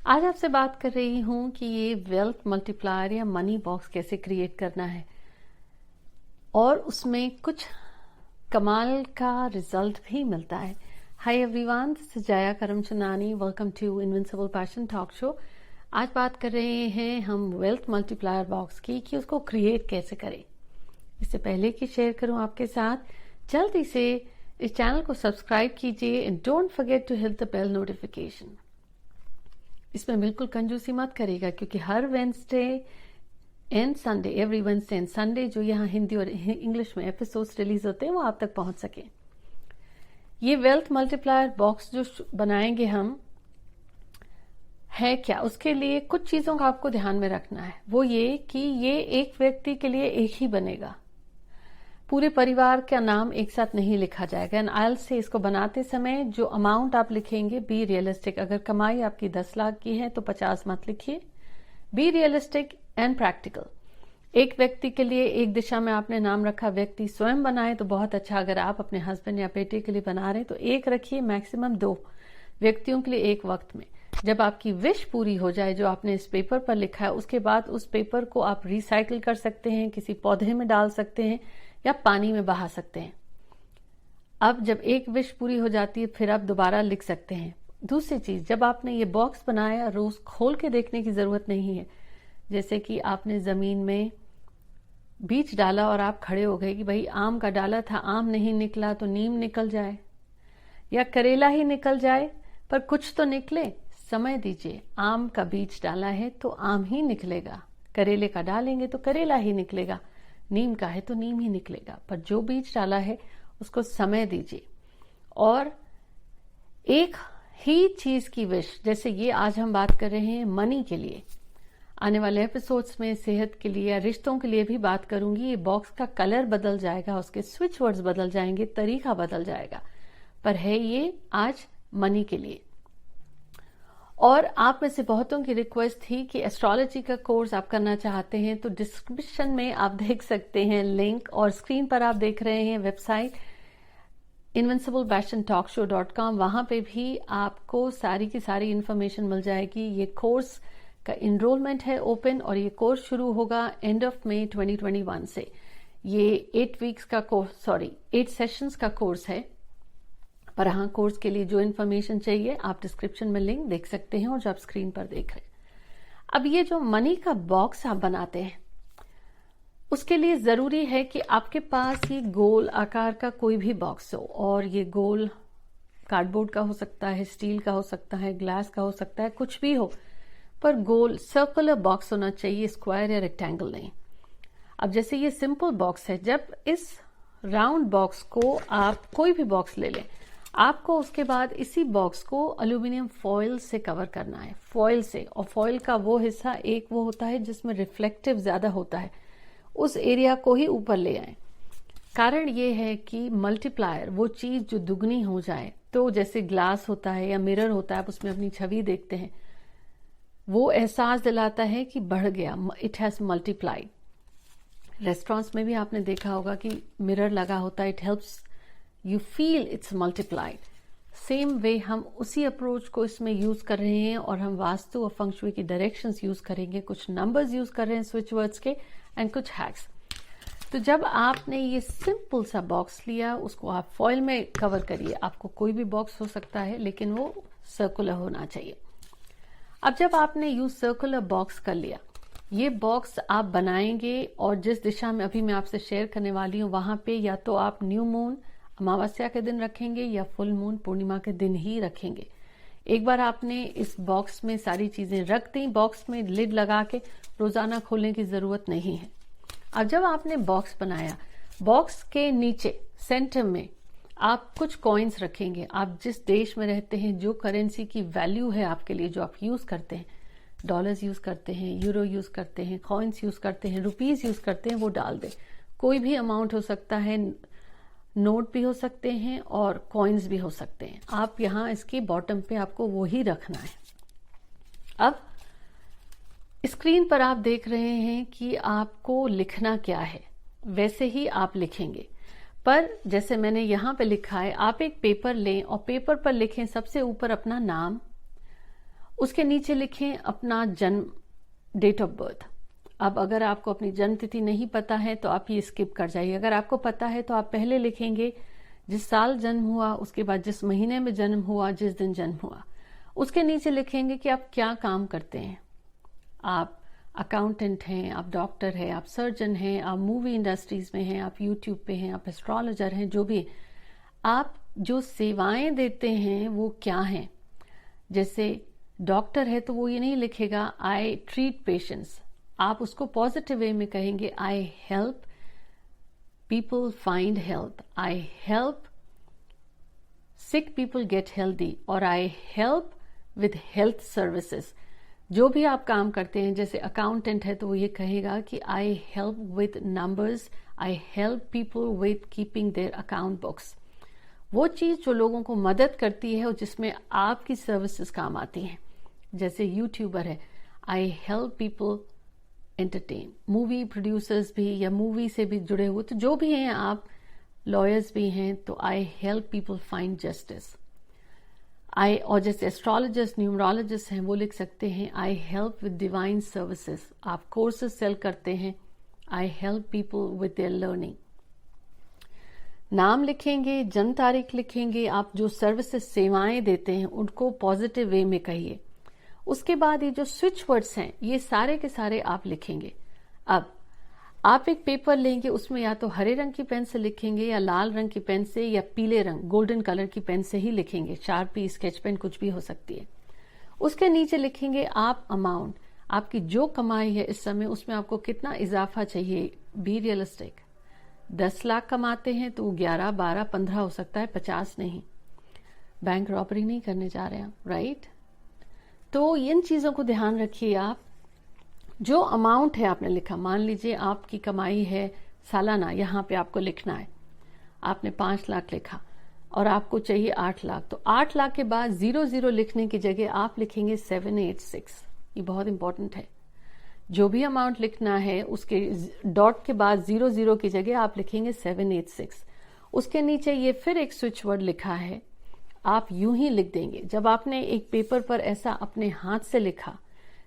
आज आपसे बात कर रही हूँ कि ये वेल्थ मल्टीप्लायर या मनी बॉक्स कैसे क्रिएट करना है और उसमें कुछ कमाल का रिजल्ट भी मिलता है। Hi everyone, this is Jaya Karamchandani. Welcome to invincible passion talk show. आज बात कर रहे हैं हम वेल्थ मल्टीप्लायर बॉक्स की कि उसको क्रिएट कैसे करें। इससे पहले कि शेयर करूं आपके साथ, जल्दी से इस चैनल को सब्सक्राइब कीजिए and don't forget to hit the bell notification. इसमें बिल्कुल कंजूसी मत करेगा क्योंकि हर Wednesday and Sunday, every Wednesday and Sunday जो यहाँ हिंदी और इंग्लिश में एपिसोड्स रिलीज होते हैं वो आप तक पहुंच सके। ये वेल्थ मल्टीप्लायर बॉक्स जो बनाएंगे हम है क्या, उसके लिए कुछ चीजों का आपको ध्यान में रखना है। वो ये कि ये एक व्यक्ति के लिए एक ही बनेगा, पूरे परिवार का नाम एक साथ नहीं लिखा जाएगा। एंड आई से इसको बनाते समय जो अमाउंट आप लिखेंगे बी रियलिस्टिक। अगर कमाई आपकी 10 लाख की है तो 50 मत लिखिए। Be realistic and practical. एक व्यक्ति के लिए एक दिशा में आपने नाम रखा, व्यक्ति स्वयं बनाए तो बहुत अच्छा। अगर आप अपने हस्बैंड या बेटे के लिए बना रहे हैं तो एक रखिए, मैक्सिमम 2 व्यक्तियों के लिए एक वक्त में। जब आपकी विश पूरी हो जाए जो आपने इस पेपर पर लिखा है, उसके बाद उस पेपर को आप रिसाइकिल कर सकते हैं, किसी पौधे में डाल सकते हैं या पानी में बहा सकते हैं। अब जब एक विश पूरी हो जाती है फिर आप दोबारा लिख सकते हैं। दूसरी चीज, जब आपने ये बॉक्स बनाया रोज खोल के देखने की जरूरत नहीं है। जैसे कि आपने जमीन में बीज डाला और आप खड़े हो गए कि भाई आम का डाला था, आम नहीं निकला तो नीम निकल जाए या करेला ही निकल जाए, पर कुछ तो निकले। समय दीजिए। आम का बीज डाला है तो आम ही निकलेगा, करेले का डालेंगे तो करेला ही निकलेगा, नीम का है तो नीम ही निकलेगा। पर जो बीज डाला है उसको समय दीजिए। और एक ही चीज की विश, जैसे ये आज हम बात कर रहे हैं मनी के लिए, आने वाले एपिसोड्स में सेहत के लिए या रिश्तों के लिए भी बात करूंगी। ये बॉक्स का कलर बदल जाएगा, उसके स्विच वर्ड्स बदल जाएंगे, तरीका बदल जाएगा, पर है ये आज मनी के लिए। और आप में से बहुतों की रिक्वेस्ट थी कि एस्ट्रोलॉजी का कोर्स आप करना चाहते हैं तो डिस्क्रिप्शन में आप देख सकते हैं लिंक, और स्क्रीन पर आप देख रहे हैं वेबसाइट invinciblepassiontalkshow.com। वहां पे भी आपको सारी की सारी इंफॉर्मेशन मिल जाएगी। ये कोर्स का इनरोलमेंट है ओपन और ये कोर्स शुरू होगा एंड ऑफ मई 2021 से। ये 8 वीक्स का कोर्स, 8 सेशंस का कोर्स है। पर हाँ, कोर्स के लिए जो इन्फॉर्मेशन चाहिए आप डिस्क्रिप्शन में लिंक देख सकते हैं और जो आप स्क्रीन पर देख रहे हैं। अब ये जो मनी का बॉक्स आप बनाते हैं उसके लिए जरूरी है कि आपके पास ये गोल आकार का कोई भी बॉक्स हो, और ये गोल कार्डबोर्ड का हो सकता है, स्टील का हो सकता है, ग्लास का हो सकता है, कुछ भी हो, पर गोल सर्कुलर बॉक्स होना चाहिए, स्क्वायर या रेक्टेंगल नहीं। अब जैसे ये सिंपल बॉक्स है, जब इस राउंड बॉक्स को आप कोई भी बॉक्स ले लें, आपको उसके बाद इसी बॉक्स को एल्यूमिनियम फॉइल से कवर करना है, फॉइल से। और फॉइल का वो हिस्सा एक वो होता है जिसमें रिफ्लेक्टिव ज्यादा होता है, उस एरिया को ही ऊपर ले आए। कारण ये है कि मल्टीप्लायर वो चीज जो दुगनी हो जाए, तो जैसे ग्लास होता है या मिरर होता है, आप उसमें अपनी छवि देखते हैं, वो एहसास दिलाता है कि बढ़ गया, इट हैज मल्टीप्लाइड। रेस्टोरेंट्स में भी आपने देखा होगा कि मिरर लगा होता है, it helps you feel it's multiplied। Same way हम उसी अप्रोच को इसमें यूज कर रहे हैं, और हम वास्तु और फंग शुई की डायरेक्शंस यूज करेंगे, कुछ नंबर्स यूज कर रहे हैं स्विच वर्ड्स के, एंड कुछ हैक्स। तो जब आपने ये सिंपल सा बॉक्स लिया, उसको आप फॉइल में कवर करिए। आपको कोई भी बॉक्स हो सकता है लेकिन वो सर्कुलर होना चाहिए। अब जब आपने यूज सर्कुलर बॉक्स कर लिया, ये बॉक्स आप बनाएंगे और जिस दिशा में अभी मैं आपसे शेयर करने वाली हूँ वहां पे या तो आप न्यू मून अमावस्या के दिन रखेंगे या फुल मून पूर्णिमा के दिन ही रखेंगे। एक बार आपने इस बॉक्स में सारी चीजें रख दी, बॉक्स में लिड लगा के रोजाना खोलने की जरूरत नहीं है। अब जब आपने बॉक्स बनाया, बॉक्स के नीचे सेंटर में आप कुछ कॉइन्स रखेंगे। आप जिस देश में रहते हैं, जो करेंसी की वैल्यू है आपके लिए, जो आप यूज करते हैं, डॉलर्स यूज करते हैं, यूरो यूज करते हैं, कॉइन्स यूज करते हैं, रुपीज यूज करते हैं, वो डाल दें। कोई भी अमाउंट हो सकता है, नोट भी हो सकते हैं और कॉइन्स भी हो सकते हैं। आप यहां इसके बॉटम पे आपको वो ही रखना है। अब स्क्रीन पर आप देख रहे हैं कि आपको लिखना क्या है, वैसे ही आप लिखेंगे। पर जैसे मैंने यहां पे लिखा है, आप एक पेपर लें और पेपर पर लिखें सबसे ऊपर अपना नाम उसके नीचे लिखें अपना जन्म, डेट ऑफ बर्थ। अब अगर आपको अपनी जन्म तिथि नहीं पता है तो आप ये स्किप कर जाइए। अगर आपको पता है तो आप पहले लिखेंगे जिस साल जन्म हुआ, उसके बाद जिस महीने में जन्म हुआ, जिस दिन जन्म हुआ। उसके नीचे लिखेंगे कि आप क्या काम करते हैं। आप अकाउंटेंट हैं, आप डॉक्टर हैं, आप सर्जन हैं, आप मूवी इंडस्ट्रीज में हैं, आप यूट्यूब पे हैं, आप एस्ट्रोलॉजर हैं, जो भी आप जो सेवाएं देते हैं वो क्या हैं। जैसे डॉक्टर है तो वो ये नहीं लिखेगा आई ट्रीट पेशेंट्स, आप उसको पॉजिटिव वे में कहेंगे I help people find health, I help sick people get healthy, और I help with health services. जो भी आप काम करते हैं, जैसे अकाउंटेंट है तो वो ये कहेगा कि आई help with numbers, I help people with keeping their account books. वो चीज जो लोगों को मदद करती है और जिसमें आपकी सर्विसेज काम आती हैं। जैसे यूट्यूबर है, आई help people entertain. Movie producers भी या मूवी से भी जुड़े हुए, तो जो भी हैं आप, लॉयर्स भी हैं, तो आई हेल्प पीपल फाइंड जस्टिस। और जैसे एस्ट्रोलॉजिस्ट, न्यूमरोलॉजिस्ट हैं, वो लिख सकते हैं आई हेल्प विद डिवाइन सर्विसेज। आप कोर्सेज सेल करते हैं, आई help people with their learning. नाम लिखेंगे, जन्म तारीख लिखेंगे, आप जो सर्विसेज सेवाएं देते हैं उनको पॉजिटिव वे में कहिए। उसके बाद ये जो स्विच वर्ड्स हैं ये सारे के सारे आप लिखेंगे। अब आप एक पेपर लेंगे, उसमें या तो हरे रंग की पेन से लिखेंगे या लाल रंग की पेन से या पीले रंग गोल्डन कलर की पेन से ही लिखेंगे। शार्पी, स्केच पेन, कुछ भी हो सकती है। उसके नीचे लिखेंगे आप अमाउंट, आपकी जो कमाई है इस समय उसमें आपको कितना इजाफा चाहिए। Be realistic. 10 लाख कमाते हैं तो 11, 12, 15 हो सकता है, 50 नहीं। बैंक रॉबरी नहीं करने जा रहे हैं, राइट। तो इन चीजों को ध्यान रखिए। आप जो अमाउंट है आपने लिखा, मान लीजिए आपकी कमाई है सालाना, यहाँ पे आपको लिखना है, आपने 5 लाख लिखा और आपको चाहिए 8 लाख, तो 8 लाख के बाद 00 लिखने की जगह आप लिखेंगे 786। ये बहुत इंपॉर्टेंट है। जो भी अमाउंट लिखना है उसके डॉट के बाद 00 की जगह आप लिखेंगे 786। उसके नीचे ये फिर एक स्विच वर्ड लिखा है, आप यूं ही लिख देंगे। जब आपने एक पेपर पर ऐसा अपने हाथ से लिखा,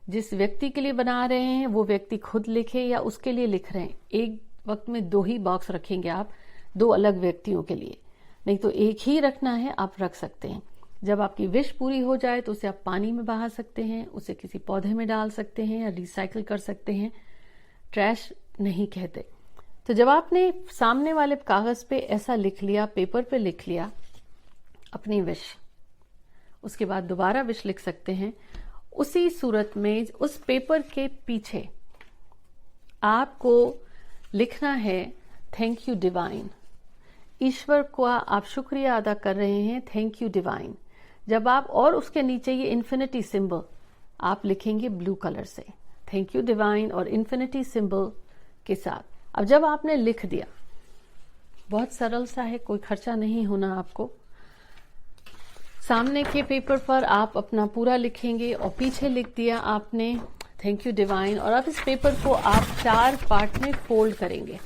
जिस व्यक्ति के लिए बना रहे हैं वो व्यक्ति खुद लिखे या उसके लिए लिख रहे हैं, एक वक्त में 2 ही बॉक्स रखेंगे आप, 2 अलग व्यक्तियों के लिए, नहीं तो एक ही रखना है, आप रख सकते हैं। जब आपकी विश पूरी हो जाए तो उसे आप पानी में बहा सकते हैं, उसे किसी पौधे में डाल सकते हैं या रिसाइकिल कर सकते हैं। ट्रैश नहीं कहते। तो जब आपने सामने वाले कागज पे ऐसा लिख लिया, पेपर पे लिख लिया अपनी विश, उसके बाद दोबारा विश लिख सकते हैं। उसी सूरत में उस पेपर के पीछे आपको लिखना है थैंक यू डिवाइन। ईश्वर का आप शुक्रिया अदा कर रहे हैं, थैंक यू डिवाइन। जब आप, और उसके नीचे ये इन्फिनिटी सिंबल आप लिखेंगे ब्लू कलर से, थैंक यू डिवाइन और इन्फिनिटी सिंबल के साथ। अब जब आपने लिख दिया, बहुत सरल सा है, कोई खर्चा नहीं होना आपको। सामने के पेपर पर आप अपना पूरा लिखेंगे और पीछे लिख दिया आपने थैंक यू डिवाइन। और अब इस पेपर को आप 4 पार्ट में फोल्ड करेंगे।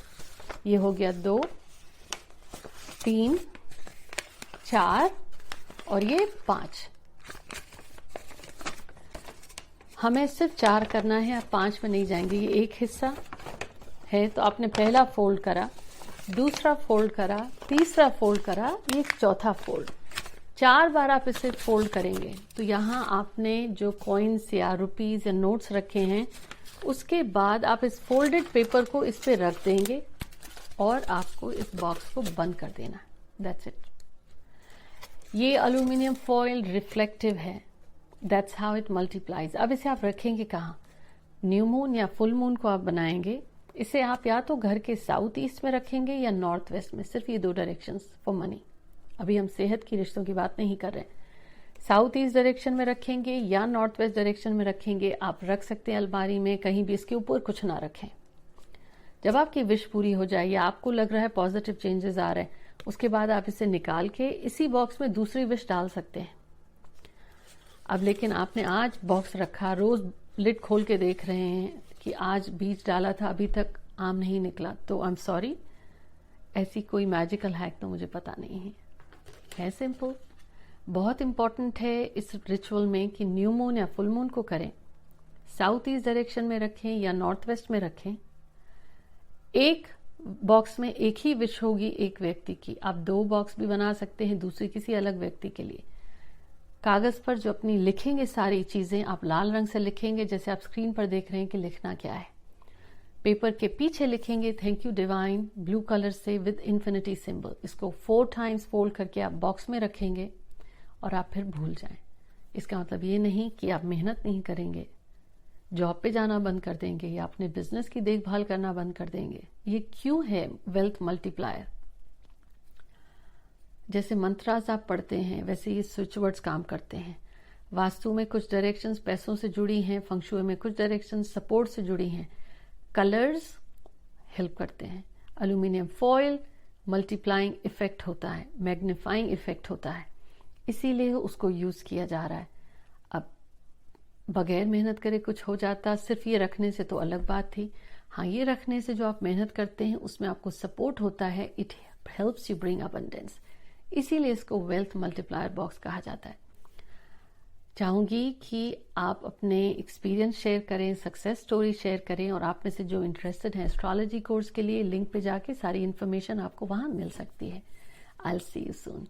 ये हो गया 2, 3, 4 और ये 5। हमें सिर्फ 4 करना है, आप 5 में नहीं जाएंगे। ये एक हिस्सा है तो आपने पहला फोल्ड करा, दूसरा फोल्ड करा, तीसरा फोल्ड करा, ये चौथा फोल्ड। 4 बार आप इसे फोल्ड करेंगे तो यहाँ आपने जो कॉइन्स या रुपीज या नोट्स रखे हैं, उसके बाद आप इस फोल्डेड पेपर को इस पे रख देंगे और आपको इस बॉक्स को बंद कर देना। That's it. ये एल्यूमिनियम फॉइल रिफ्लेक्टिव है, दैट्स हाउ इट मल्टीप्लाइज। अब इसे आप रखेंगे कहाँ? न्यू मून या फुल मून को आप बनाएंगे, इसे आप या तो घर के साउथ ईस्ट में रखेंगे या नॉर्थ वेस्ट में। सिर्फ ये 2 डायरेक्शंस फॉर मनी। अभी हम सेहत की रिश्तों की बात नहीं कर रहे। साउथ ईस्ट डायरेक्शन में रखेंगे या नॉर्थ वेस्ट डायरेक्शन में रखेंगे, आप रख सकते हैं अलमारी में, कहीं भी इसके ऊपर कुछ ना रखें। जब आपकी विश पूरी हो जाए या आपको लग रहा है पॉजिटिव चेंजेस आ रहे हैं, उसके बाद आप इसे निकाल के इसी बॉक्स में दूसरी विश डाल सकते हैं। अब लेकिन आपने आज बॉक्स रखा, रोज लिड खोल के देख रहे हैं कि आज बीज डाला था, अभी तक आम नहीं निकला, तो आई एम सॉरी, ऐसी कोई मैजिकल हैक तो मुझे पता नहीं है सिंपल। बहुत इंपॉर्टेंट है इस रिचुअल में कि न्यू मून या फुल मून को करें, साउथ ईस्ट डायरेक्शन में रखें या नॉर्थ वेस्ट में रखें। एक बॉक्स में एक ही विश होगी एक व्यक्ति की, आप 2 बॉक्स भी बना सकते हैं दूसरे किसी अलग व्यक्ति के लिए। कागज पर जो अपनी लिखेंगे सारी चीजें, आप लाल रंग से लिखेंगे जैसे आप स्क्रीन पर देख रहे हैं कि लिखना क्या है। पेपर के पीछे लिखेंगे thank you divine blue colour से विद इन्फिनिटी सिंबल। इसको 4 टाइम्स फोल्ड करके आप बॉक्स में रखेंगे और आप फिर भूल जाएं। इसका मतलब ये नहीं कि आप मेहनत नहीं करेंगे, जॉब पे जाना बंद कर देंगे या अपने बिजनेस की देखभाल करना बंद कर देंगे। ये क्यों है वेल्थ मल्टीप्लायर? जैसे मंत्रास आप पढ़ते हैं वैसे ये स्विच वर्ड्स काम करते हैं। वास्तु में कुछ डायरेक्शंस पैसों से जुड़ी हैं, फंक्शुए में कुछ डायरेक्शंस सपोर्ट से जुड़ी हैं। कलर्स हेल्प करते हैं। एल्यूमिनियम फॉयल मल्टीप्लाइंग इफेक्ट होता है, मैग्नीफाइंग इफेक्ट होता है, इसीलिए उसको यूज किया जा रहा है। अब बगैर मेहनत करे कुछ हो जाता, सिर्फ ये रखने से तो अलग बात थी। हाँ, ये रखने से जो आप मेहनत करते हैं उसमें आपको सपोर्ट होता है, it helps you bring abundance, इसीलिए इसको वेल्थ मल्टीप्लायर बॉक्स कहा जाता है। चाहूंगी कि आप अपने एक्सपीरियंस शेयर करें, सक्सेस स्टोरी शेयर करें, और आप में से जो इंटरेस्टेड हैं एस्ट्रोलॉजी कोर्स के लिए लिंक पे जाके सारी इन्फॉर्मेशन आपको वहां मिल सकती है। I will see you soon.